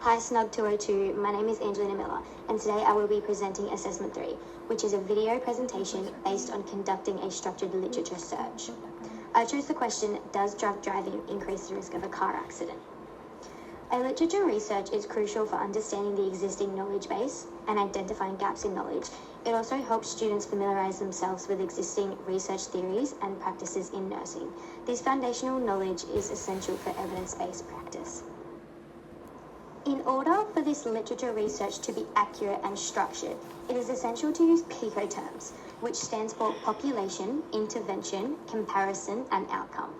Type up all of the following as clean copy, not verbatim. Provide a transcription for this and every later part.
Hi Snug 202, my name is Angelina Miller, and today I will be presenting Assessment 3, which is a video presentation based on conducting a structured literature search. I chose the question, does drunk driving increase the risk of a car accident? A literature research is crucial for understanding the existing knowledge base and identifying gaps in knowledge. It also helps students familiarize themselves with existing research theories and practices in nursing. This foundational knowledge is essential for evidence-based practice. In order for this literature research to be accurate and structured, it is essential to use PICO terms, which stands for population, intervention, comparison, and outcome.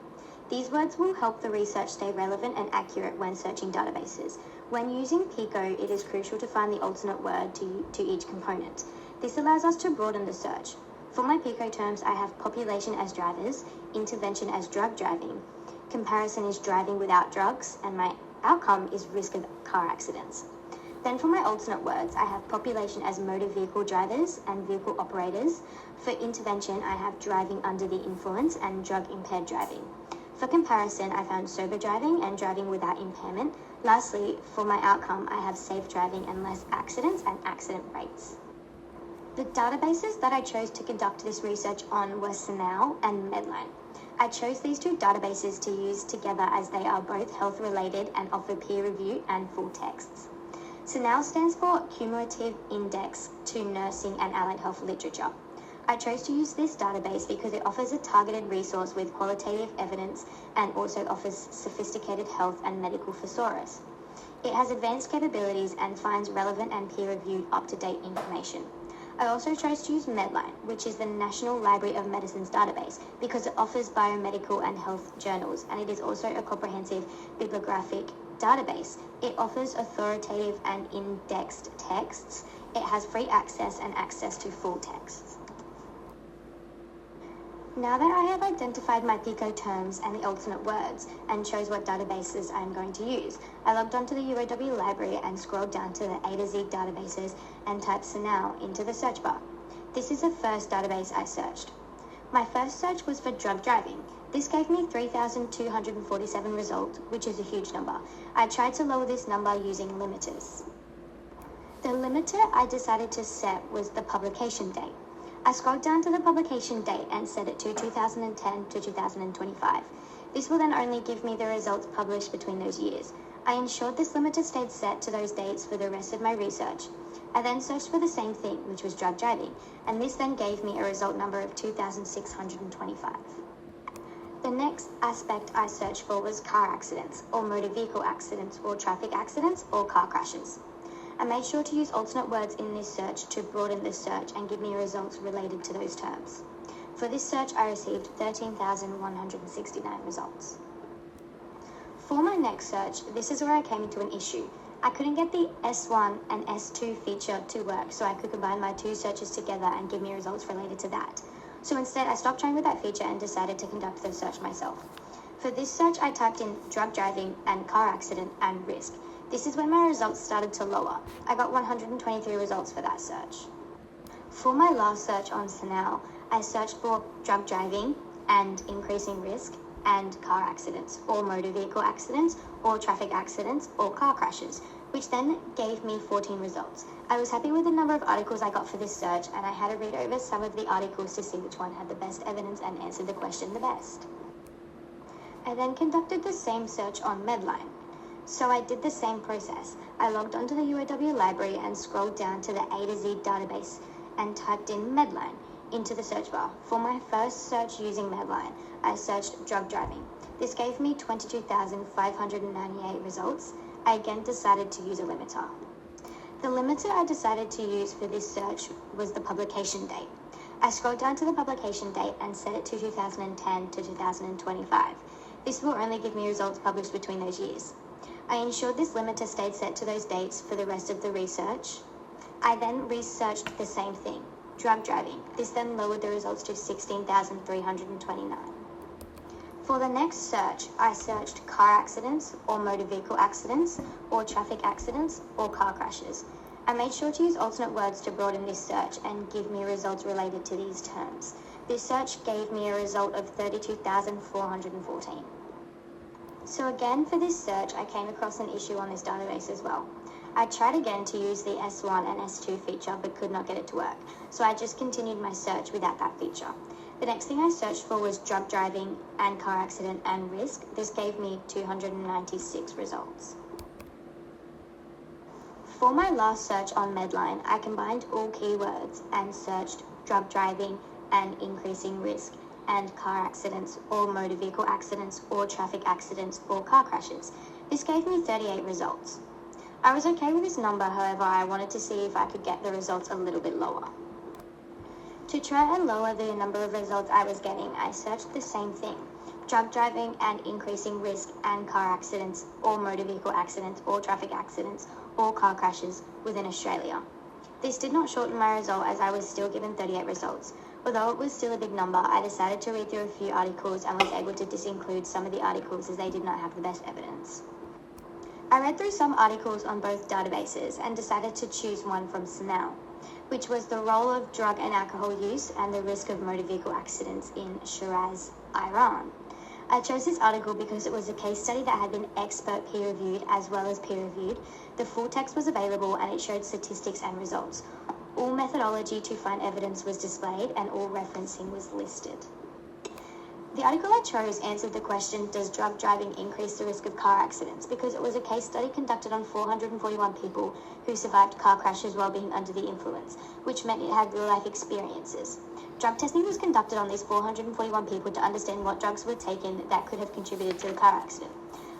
These words will help the research stay relevant and accurate when searching databases. When using PICO, it is crucial to find the alternate word to each component. This allows us to broaden the search. For my PICO terms, I have population as drivers, intervention as drug driving, comparison is driving without drugs, and my outcome is risk of car accidents. Then for my alternate words, I have population as motor vehicle drivers and vehicle operators. For intervention, I have driving under the influence and drug impaired driving. For comparison, I found sober driving and driving without impairment. Lastly, for my outcome, I have safe driving and less accidents and accident rates. The databases that I chose to conduct this research on were Snug and Medline. I chose these two databases to use together as they are both health-related and offer peer review and full texts. Snug stands for Cumulative Index to Nursing and Allied Health Literature. I chose to use this database because it offers a targeted resource with qualitative evidence and also offers sophisticated health and medical thesaurus. It has advanced capabilities and finds relevant and peer-reviewed up-to-date information. I also chose to use Medline, which is the National Library of Medicine's database, because it offers biomedical and health journals, and it is also a comprehensive bibliographic database. It offers authoritative and indexed texts. It has free access and access to full texts. Now that I have identified my PICO terms and the alternate words and chose what databases I'm going to use, I logged onto the UAW library and scrolled down to the A to Z databases and typed Snug into the search bar. This is the first database I searched. My first search was for drug driving. This gave me 3,247 results, which is a huge number. I tried to lower this number using limiters. The limiter I decided to set was the publication date. I scrolled down to the publication date and set it to 2010 to 2025. This will then only give me the results published between those years. I ensured this limiter stayed set to those dates for the rest of my research. I then searched for the same thing, which was drug driving, and this then gave me a result number of 2,625. The next aspect I searched for was car accidents, or motor vehicle accidents, or traffic accidents, or car crashes. I made sure to use alternate words in this search to broaden the search and give me results related to those terms. For this search, I received 13,169 results. For my next search, this is where I came into an issue. I couldn't get the S1 and S2 feature to work, so I could combine my two searches together and give me results related to that. So instead, I stopped trying with that feature and decided to conduct the search myself. For this search, I typed in drug driving and car accident and risk. This is when my results started to lower. I got 123 results for that search. For my last search on Snug, I searched for drug driving and increasing risk and car accidents, or motor vehicle accidents, or traffic accidents, or car crashes, which then gave me 14 results. I was happy with the number of articles I got for this search, and I had to read over some of the articles to see which one had the best evidence and answered the question the best. I then conducted the same search on Medline. So I did the same process. I logged onto the UAW library and scrolled down to the A to Z database and typed in Medline into the search bar. For my first search using Medline, I searched drug driving. This gave me 22,598 results. I again decided to use a limiter. The limiter I decided to use for this search was the publication date. I scrolled down to the publication date and set it to 2010 to 2025. This will only give me results published between those years. I ensured this limiter stayed set to those dates for the rest of the research. I then researched the same thing, drug driving. This then lowered the results to 16,329. For the next search, I searched car accidents, or motor vehicle accidents, or traffic accidents, or car crashes. I made sure to use alternate words to broaden this search and give me results related to these terms. This search gave me a result of 32,414. So again, for this search, I came across an issue on this database as well. I tried again to use the S1 and S2 feature but could not get it to work, so I just continued my search without that feature. The next thing I searched for was drug driving and car accident and risk. This gave me 296 results. For my last search on Medline, I combined all keywords and searched drug driving and increasing risk and car accidents or motor vehicle accidents or traffic accidents or car crashes. This gave me 38 results. I was okay with this number, however, I wanted to see if I could get the results a little bit lower. To try and lower the number of results I was getting, I searched the same thing: drug driving and increasing risk and car accidents or motor vehicle accidents or traffic accidents or car crashes within Australia. This did not shorten my result as I was still given 38 results. Although it was still a big number, I decided to read through a few articles and was able to disinclude some of the articles as they did not have the best evidence. I read through some articles on both databases and decided to choose one from Snug, which was the role of drug and alcohol use and the risk of motor vehicle accidents in Shiraz, Iran. I chose this article because it was a case study that had been expert peer-reviewed as well as peer-reviewed. The full text was available and it showed statistics and results. All methodology to find evidence was displayed and all referencing was listed. The article I chose answered the question, does drug driving increase the risk of car accidents? Because it was a case study conducted on 441 people who survived car crashes while being under the influence, which meant it had real-life experiences. Drug testing was conducted on these 441 people to understand what drugs were taken that could have contributed to the car accident.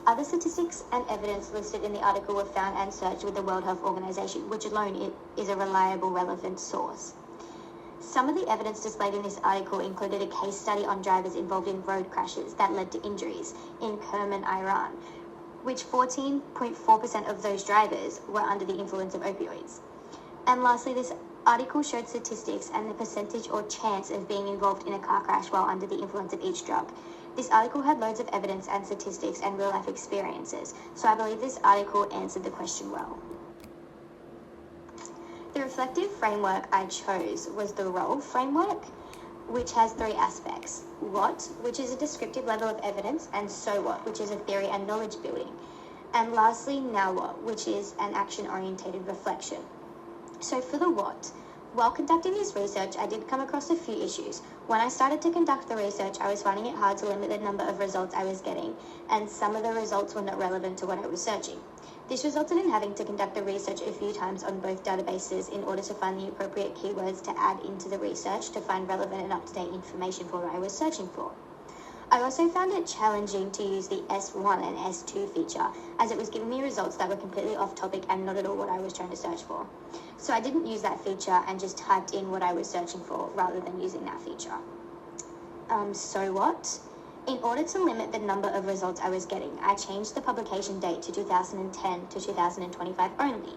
Other statistics and evidence listed in the article were found and searched with the World Health Organization, which alone is a reliable, relevant source. Some of the evidence displayed in this article included a case study on drivers involved in road crashes that led to injuries in Kerman, Iran, which 14.4% of those drivers were under the influence of opioids. And lastly, this article showed statistics and the percentage or chance of being involved in a car crash while under the influence of each drug. This article had loads of evidence and statistics and real-life experiences, so I believe this article answered the question well. The reflective framework I chose was the role framework, which has three aspects: what, which is a descriptive level of evidence, and so what, which is a theory and knowledge building, and lastly, now what, which is an action-orientated reflection. So for the what, while conducting this research, I did come across a few issues. When I started to conduct the research, I was finding it hard to limit the number of results I was getting, and some of the results were not relevant to what I was searching. This resulted in having to conduct the research a few times on both databases in order to find the appropriate keywords to add into the research to find relevant and up-to-date information for what I was searching for. I also found it challenging to use the S1 and S2 feature, as it was giving me results that were completely off topic and not at all what I was trying to search for. So I didn't use that feature and just typed in what I was searching for rather than using that feature. So what? In order to limit the number of results I was getting, I changed the publication date to 2010 to 2025 only.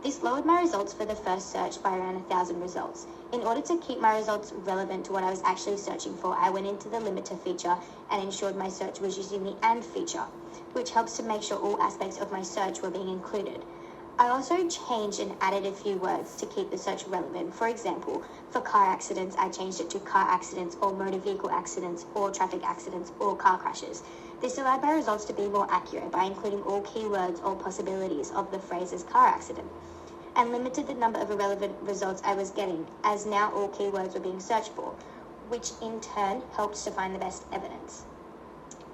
This lowered my results for the first search by around 1,000 results. In order to keep my results relevant to what I was actually searching for, I went into the limiter feature and ensured my search was using the AND feature, which helps to make sure all aspects of my search were being included. I also changed and added a few words to keep the search relevant. For example, for car accidents, I changed it to car accidents or motor vehicle accidents or traffic accidents or car crashes. This allowed my results to be more accurate by including all keywords or possibilities of the phrases car accident, and limited the number of irrelevant results I was getting, as now all keywords were being searched for, which in turn helped to find the best evidence.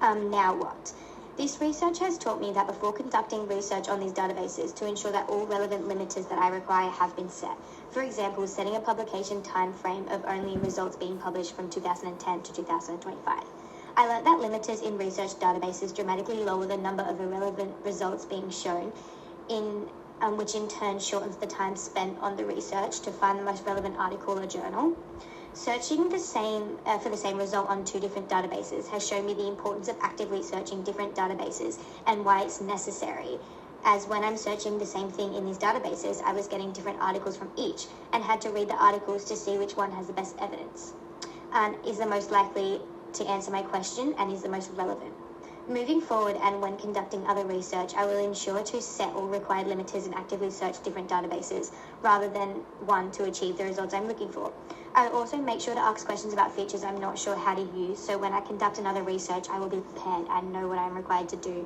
Now what? This research has taught me that before conducting research on these databases, to ensure that all relevant limiters that I require have been set. For example, setting a publication time frame of only results being published from 2010 to 2025. I learned that limiters in research databases dramatically lower the number of irrelevant results being shown, which in turn shortens the time spent on the research to find the most relevant article or journal. Searching for the same result on two different databases has shown me the importance of actively searching different databases and why it's necessary, as when I'm searching the same thing in these databases, I was getting different articles from each and had to read the articles to see which one has the best evidence and is the most likely to answer my question and is the most relevant. Moving forward and when conducting other research, I will ensure to set all required limiters and actively search different databases rather than one to achieve the results I'm looking for. I also make sure to ask questions about features I'm not sure how to use, so when I conduct another research, I will be prepared and know what I'm required to do.